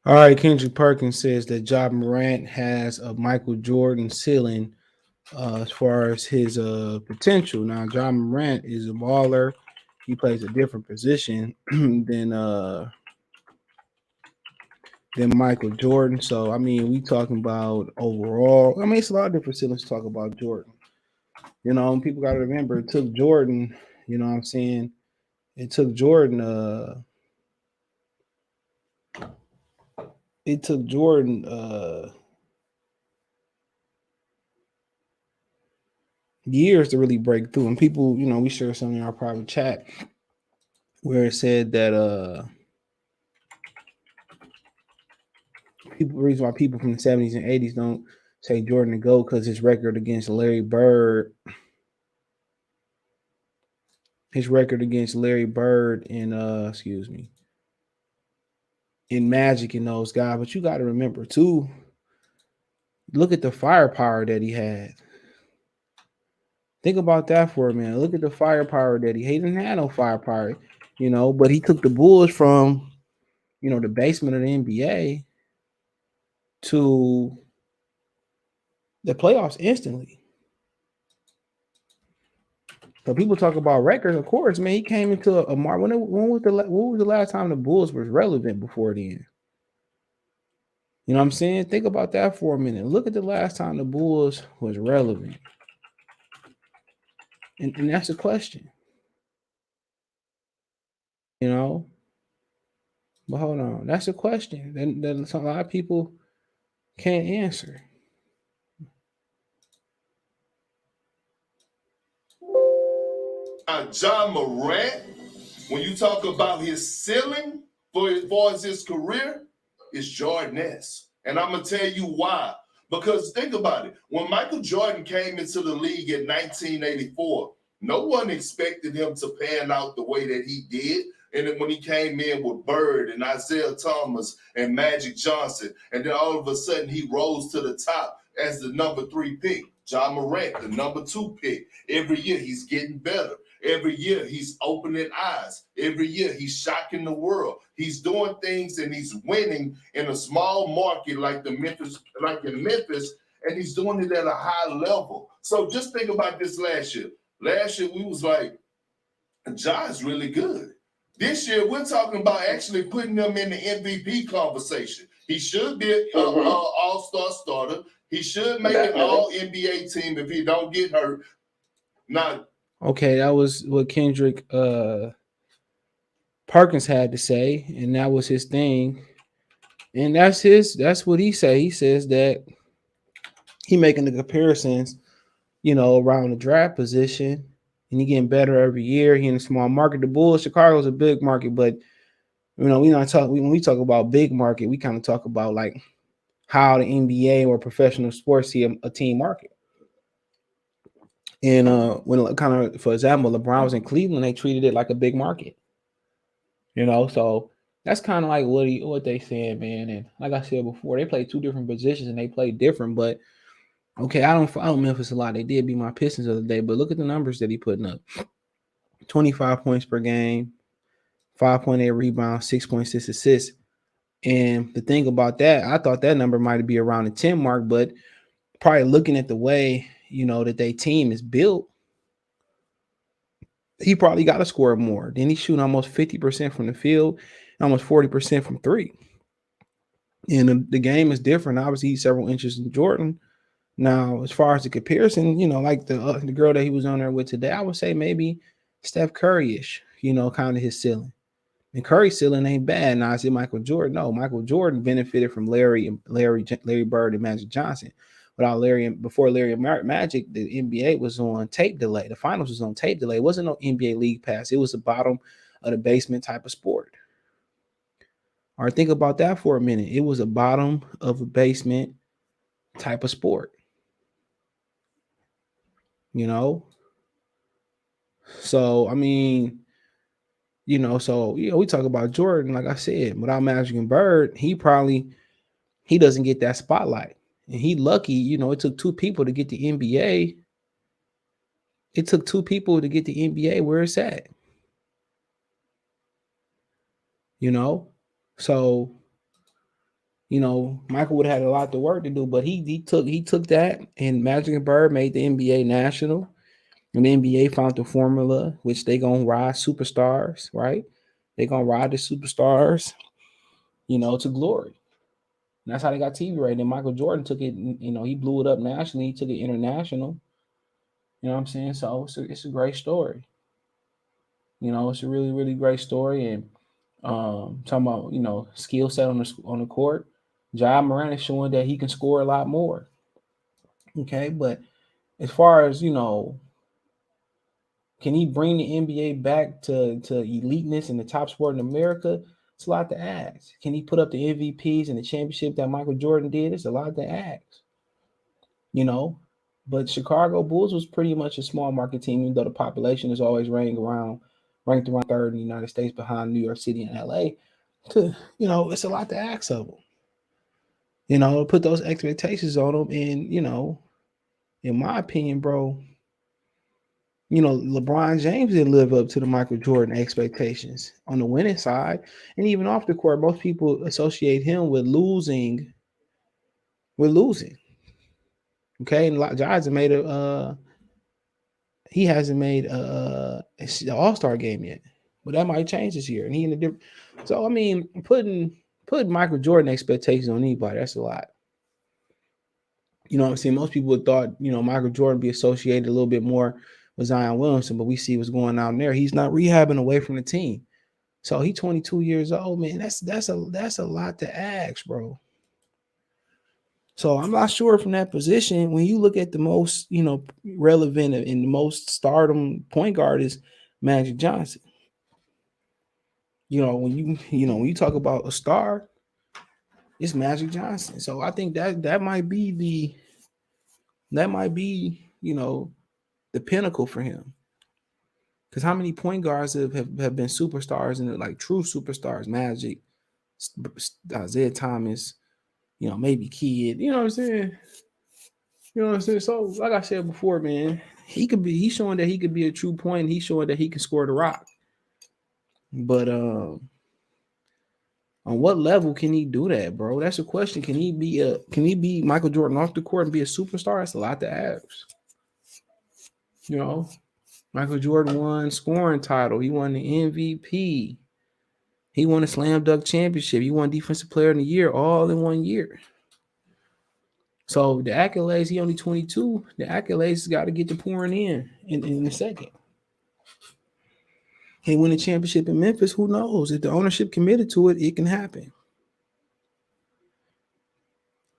All right, Kendrick Perkins says that Morant has a Michael Jordan ceiling as far as his potential. Now, Morant is a baller. He plays a different position than Michael Jordan. So, I mean, we talking about overall. I mean, it's a lot of different ceilings to talk about Jordan. You know, people got to remember it took Jordan. You know what I'm saying? It took Jordan. It took Jordan years to really break through. And people, you know, we shared something in our private chat where it said that people reason why people from the 70s and 80s don't say Jordan to go because his record against Larry Bird and in Magic and those guys. But you got to remember too, look at the firepower that he had. Think about that for a minute. Look at the firepower that he didn't have no firepower, you know, but he took the Bulls from, you know, the basement of the NBA to the playoffs instantly. So people talk about records, of course, man. He came into a mark. When was the last time the Bulls was relevant before then? You know what I'm saying? Think about that for a minute. Look at the last time the Bulls was relevant, and that's the question. You know, but hold on, that's a question that a lot of people can't answer. John Morant, when you talk about his ceiling for as far as his career, is Jordan-esque. And I'm gonna tell you why. Because think about it. When Michael Jordan came into the league in 1984, no one expected him to pan out the way that he did. And then when he came in with Bird and Isaiah Thomas and Magic Johnson, and then all of a sudden he rose to the top as the number 3 pick. John Morant, the number 2 pick. Every year he's getting better. Every year he's opening eyes. Every year he's shocking the world. He's doing things and he's winning in a small market like in Memphis, and he's doing it at a high level. So just think about this last year. Last year we was like, John's really good. This year we're talking about actually putting him in the MVP conversation. He should be an all-star starter. He should make an all NBA team if he don't get hurt. Now, Okay, that was what Kendrick Perkins had to say, and that was his thing. And that's what he say. He says that he making the comparisons, you know, around the draft position, and he getting better every year. He in a small market. The Bulls, Chicago's a big market, but you know, when we talk about big market, we kind of talk about like how the NBA or professional sports see a team market. And when kind of, for example, LeBron was in Cleveland, they treated it like a big market. You know, so that's kind of like what they said, man. And like I said before, they play two different positions and they play different. But okay, I don't Memphis a lot. They did beat my Pistons the other day, but look at the numbers that he putting up: 25 points per game, 5.8 rebounds, 6.6 assists. And the thing about that, I thought that number might be around the 10 mark, but probably looking at the way, you know, that they team is built, he probably got to score more. Then he's shooting almost 50% from the field, almost 40% from three. And the game is different. Obviously, he's several inches in Jordan. Now, as far as the comparison, you know, like the girl that he was on there with today, I would say maybe Steph Curry-ish, you know, kind of his ceiling. And Curry's ceiling ain't bad. Now, I see Michael Jordan. No, Michael Jordan benefited from Larry Bird and Magic Johnson. Without Larry and before Larry and Magic, the NBA was on tape delay. The finals was on tape delay. It wasn't no NBA League Pass. It was the bottom of the basement type of sport. Or think about that for a minute. It was a bottom of a basement type of sport. You know, so I mean, we talk about Jordan. Like I said, without Magic and Bird, he doesn't get that spotlight. And he lucky, you know, it took two people to get the NBA. It took two people to get the NBA where it's at. You know? So Michael would have had a lot of work to do, but he took that, and Magic and Bird made the NBA national, and the NBA found the formula which they gonna ride superstars, right? They gonna ride the superstars, to glory. And that's how they got TV right. Then Michael Jordan took it, he blew it up nationally, he took it international. You know what I'm saying? So it's a great story. It's a really, really great story. And talking about, skill set on the court, Ja Morant is showing that he can score a lot more. Okay, but as far as can he bring the NBA back to eliteness and the top sport in America? It's a lot to ask. Can he put up the MVPs and the championship that Michael Jordan did? It's a lot to ask. You know, but Chicago Bulls was pretty much a small market team, even though the population is always ranked around third in the United States behind New York City and LA. It's a lot to ask of them. Put those expectations on them, and in my opinion, bro, LeBron James didn't live up to the Michael Jordan expectations on the winning side, and even off the court, most people associate him with losing. With losing, okay, and Giants have made he hasn't made an All Star game yet, but that might change this year. And he in a different. So I mean, putting Michael Jordan expectations on anybody, that's a lot. You know what I'm saying? Most people would thought Michael Jordan be associated a little bit more with Zion Williamson, but we see what's going on there. He's not rehabbing away from the team. So he's 22 years old, man. That's a lot to ask, bro. So I'm not sure from that position. When you look at the most, relevant and the most stardom point guard is Magic Johnson. When you talk about a star, it's Magic Johnson. So I think that might be the pinnacle for him. Because how many point guards have been superstars and like true superstars? Magic, Isaiah Thomas, maybe Kid. You know what I'm saying? You know what I'm saying? So, like I said before, man, he's showing that he could be a true point. He's showing that he can score the rock. But on what level can he do that, bro? That's a question. Can he be Michael Jordan off the court and be a superstar? That's a lot to ask. Michael Jordan won scoring title. He won the MVP. He won a slam dunk championship. He won defensive player of the year all in 1 year. So the accolades, he only 22. The accolades got to get to pouring in a second. He win a championship in Memphis. Who knows? If the ownership committed to it, it can happen.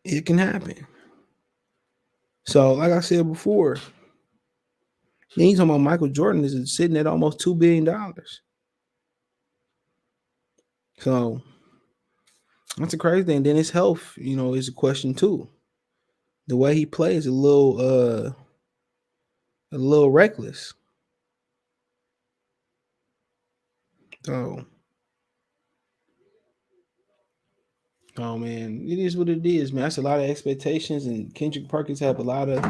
It can happen. So, like I said before, then you talking about Michael Jordan is sitting at almost $2 billion. So that's a crazy thing. Then his health, is a question too. The way he plays a little reckless. So, oh man, it is what it is, man. That's a lot of expectations, and Kendrick Perkins have a lot of,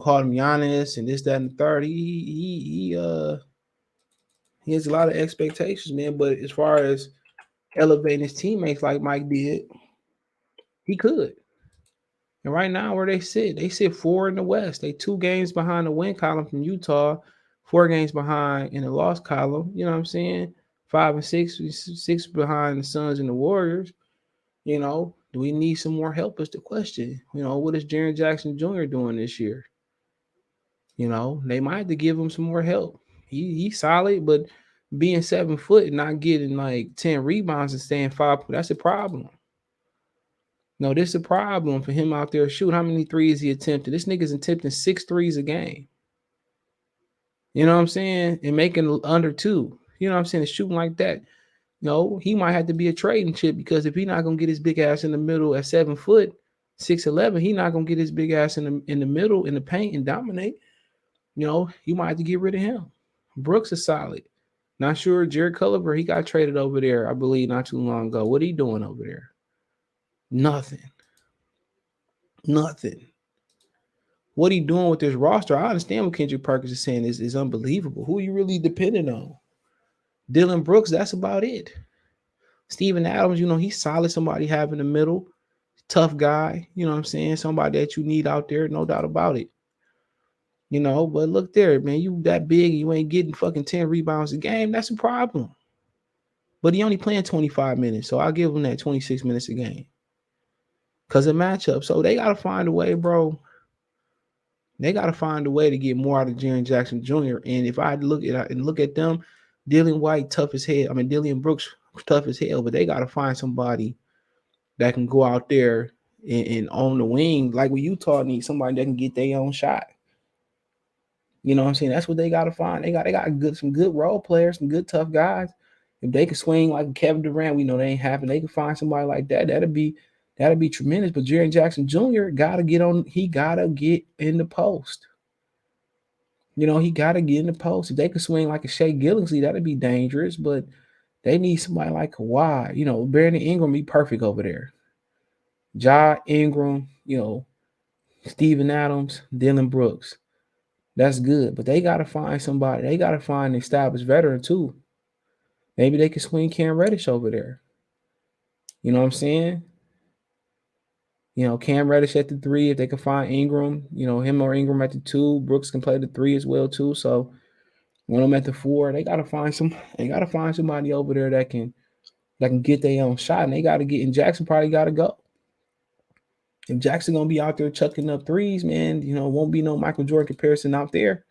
called him Giannis and this, that, and the third. He has a lot of expectations, man. But as far as elevating his teammates like Mike did, he could. And right now, where they sit 4 in the West. They 2 games behind the win column from Utah, 4 games behind in the loss column. You know what I'm saying? 5 and 6 behind the Suns and the Warriors. Do we need some more help? Is the question. What is Jaren Jackson Jr. doing this year? They might have to give him some more help. He's solid, but being 7 foot and not getting like 10 rebounds and staying 5, that's a problem. No, this is a problem for him out there shooting. How many threes he attempted? This nigga's attempting 6 threes a game. You know what I'm saying? And making under 2. You know what I'm saying? And shooting like that. No, he might have to be a trading chip because if he's not gonna get his big ass in the middle at 7 foot, 6'11", he not gonna get his big ass in the middle in the paint and dominate. You might have to get rid of him. Brooks is solid. Not sure. Jared Culver, he got traded over there, I believe, not too long ago. What are he doing over there? Nothing. What he doing with this roster? I understand what Kendrick Perkins is saying is unbelievable. Who are you really dependent on? Dylan Brooks, that's about it. Steven Adams, he's solid. Somebody have in the middle, tough guy. You know what I'm saying? Somebody that you need out there, no doubt about it. But look there, man. You that big, you ain't getting fucking 10 rebounds a game. That's a problem. But he only playing 25 minutes, so I'll give him that 26 minutes a game. Cause of matchup. So they gotta find a way, bro. They gotta find a way to get more out of Jaren Jackson Jr. And if I look at them, Dylan White tough as hell. I mean Dylan Brooks tough as hell, but they gotta find somebody that can go out there and on the wing, like what Utah needs somebody that can get their own shot. You know what I'm saying? That's what they gotta find. They got some good role players, some good tough guys. If they can swing like Kevin Durant, we know they ain't happen. They can find somebody like that. That'd be tremendous. But Jaren Jackson Jr. gotta get on. He gotta get in the post. He gotta get in the post. If they could swing like a Shea Gillingsley, that'd be dangerous. But they need somebody like Kawhi. Brandon Ingram be perfect over there. Ja Ingram, Steven Adams, Dylan Brooks. That's good. But they gotta find somebody. They gotta find an established veteran too. Maybe they could swing Cam Reddish over there. You know what I'm saying? Cam Reddish at the three. If they can find Ingram, him or Ingram at the two. Brooks can play the three as well too. So when I'm at the four, they gotta find some. They gotta find somebody over there that can get their own shot. And they gotta get. And Jackson probably gotta go. If Jackson gonna be out there chucking up threes, man, won't be no Michael Jordan comparison out there.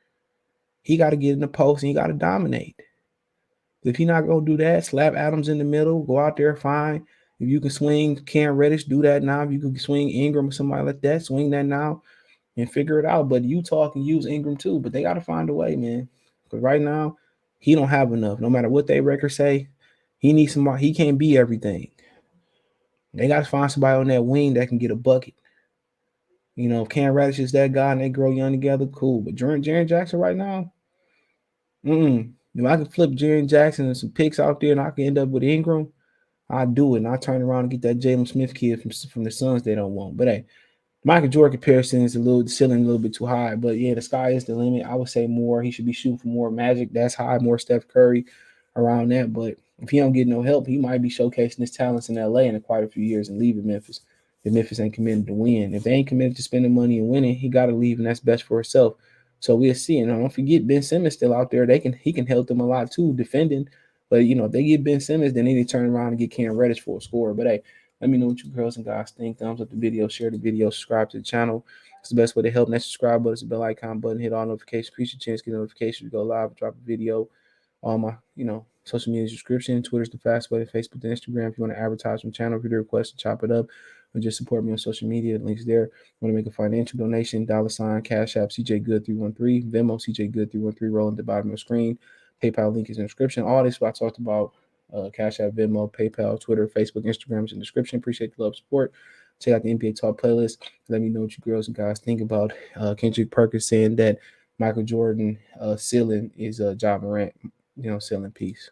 He gotta get in the post and he gotta dominate. If he not gonna do that, slap Adams in the middle, go out there, fine. If you can swing Cam Reddish, do that now. If you can swing Ingram or somebody like that, swing that now and figure it out. But Utah can use Ingram too, but they got to find a way, man. Because right now, he don't have enough. No matter what they records say, he needs somebody. He can't be everything. They got to find somebody on that wing that can get a bucket. If Cam Reddish is that guy and they grow young together, cool. But Jaren Jackson right now, if I could flip Jaren Jackson and some picks out there and I can end up with Ingram, I do it, and I turn around and get that Jalen Smith kid from the Suns they don't want. But hey, Michael Jordan comparison is the ceiling a little bit too high. But yeah, the sky is the limit. I would say more. He should be shooting for more Magic. That's high, more Steph Curry around that. But if he don't get no help, he might be showcasing his talents in LA in quite a few years and leaving Memphis. If Memphis ain't committed to win. If they ain't committed to spending money and winning, he got to leave, and that's best for himself. So we'll see. And don't forget Ben Simmons still out there. He can help them a lot too, defending. But if they get Ben Simmons, then they need to turn around and get Cam Reddish for a score. But hey, let me know what you girls and guys think. Thumbs up the video, share the video, subscribe to the channel. It's the best way to help. Next subscribe button is the bell icon button. Hit all notifications. Increase your chance to get notifications. Go live, drop a video. All my, social media subscription. Twitter's the fast way. Facebook and Instagram. If you want to advertise on the channel, video request to chop it up, or just support me on social media, the links there. Want to make a financial donation? $, Cash App, CJ Good 313, Venmo, CJ Good 313, rolling at the bottom of the screen. PayPal link is in the description. All this what I talked about. Cash App, Venmo, PayPal, Twitter, Facebook, Instagram is in the description. Appreciate the love, support. Check out the NBA Talk playlist. Let me know what you girls and guys think about Kendrick Perkins saying that Michael Jordan ceiling is Ja Morant, ceiling piece.